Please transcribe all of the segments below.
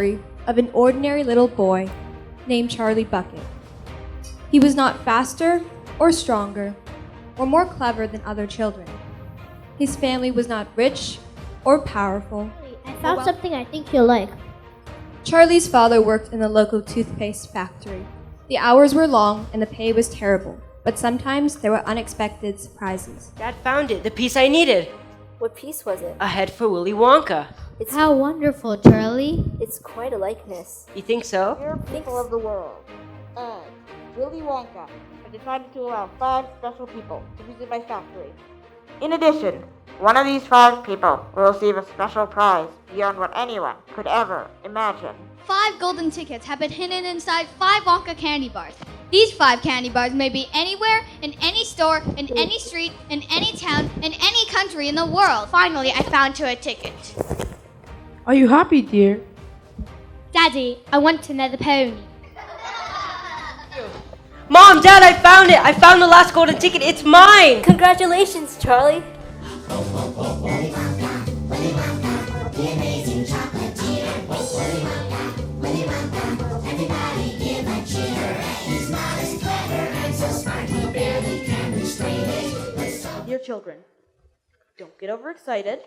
story of an ordinary little boy named Charlie Bucket. He was not faster or stronger or more clever than other children. His family was not rich or powerful. I found something I think you'll like. Charlie's father worked in the local toothpaste factory. The hours were long and the pay was terrible, but sometimes there were unexpected surprises. Dad found it, the piece I needed. What piece was it? A head for Willy Wonka. How wonderful, Charlie. It's quite a likeness. You think so? Dear people of the world, I, Willy Wonka, have decided to allow 5 special people to visit my factory. In addition, one of these 5 people will receive a special prize beyond what anyone could ever imagine. 5 golden tickets have been hidden inside 5 Wonka candy bars. These 5 candy bars may be anywhere, in any store, in any street, in any town, in any country in the world. Finally, I found a ticket. Are you happy, dear? Daddy, I want another pony. Mom, Dad, I found it! I found the last golden ticket. It's mine! Congratulations, Charlie. Dear children, don't get overexcited.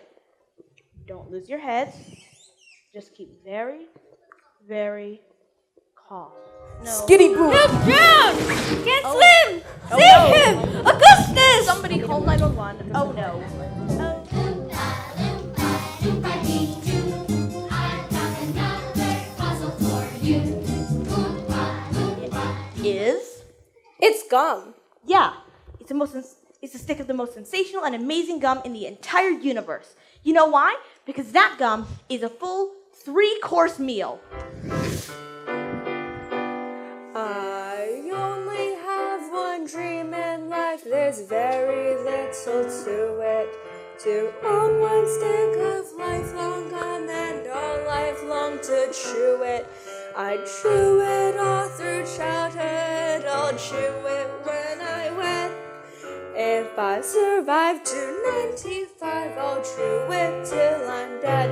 Don't lose your heads. Just keep very, very calm. No. Skinny Boo! Drown! Can't swim! Oh, Save no. him! Augustus! Somebody call 911. Oh no. Is? It's gum. Yeah. It's the stick of the most sensational and amazing gum in the entire universe. You know why? Because that gum is a full 3-course meal. I only have one dream in life. There's very little to it. To own one stick of lifelong gum and all life long to chew it. I'd chew it all through childhood. I'll chew it when I wed. If I survive to 95, I'll chew it till I'm dead.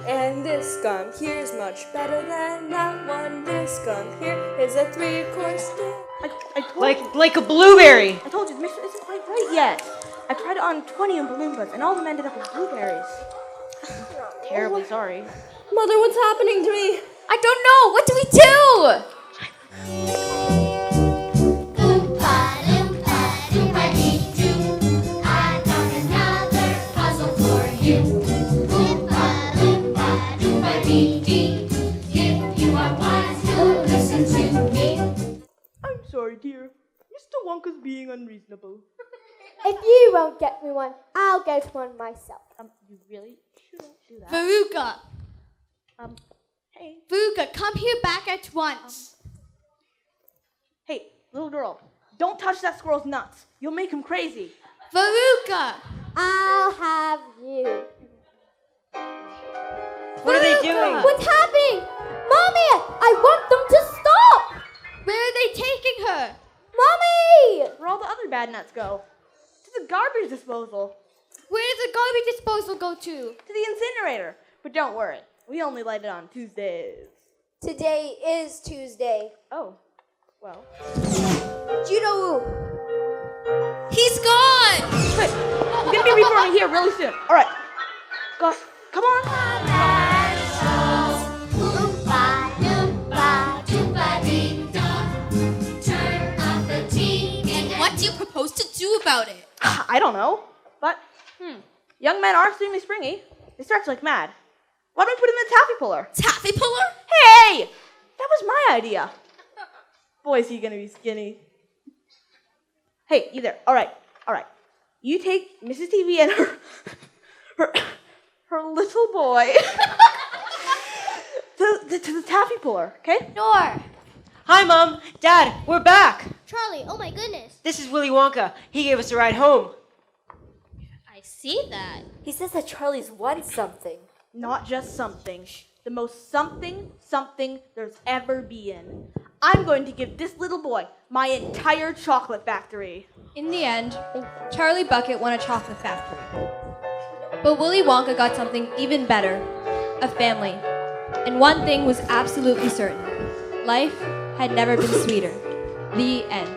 And this gum here's much better than that one. This gum here is a 3-course meal. I told you. Like a blueberry. I told you, the mission isn't quite right yet. I tried it on 20 Oompa and all of them ended up with blueberries. Terribly sorry. Mother, what's happening to me? I don't know! What do we do? I'm sorry, dear. Mr. Wonka's being unreasonable. If you won't get me one, I'll get one myself. You really shouldn't do that. Veruca! Hey. Veruca, come here back at once. Hey, little girl, don't touch that squirrel's nuts. You'll make him crazy. Veruca! I'll have you. What are they doing? What's happening? Mommy, I want them to stop. Where are they taking her? Mommy! Where all the other bad nuts go? To the garbage disposal. Where does the garbage disposal go to? To the incinerator. But don't worry, we only light it on Tuesdays. Today is Tuesday. Oh, well. Judo. He's gone! Good. We're gonna be reforming here really soon. All right. Go. Come on. What do you propose to do about it? I don't know, but young men are extremely springy. They stretch like mad. Why don't we put him in the taffy puller? Taffy puller? Hey! That was my idea. Boy, is he gonna be skinny. Hey, you there. All right. You take Mrs. TV and her little boy to the taffy puller, okay? Door. Hi, Mom. Dad, we're back. Charlie, oh my goodness. This is Willy Wonka. He gave us a ride home. I see that. He says that Charlie's won something. Not just something. The most something there's ever been. I'm going to give this little boy my entire chocolate factory. In the end, Charlie Bucket won a chocolate factory. But Willy Wonka got something even better, a family. And one thing was absolutely certain. Life had never been sweeter. The end.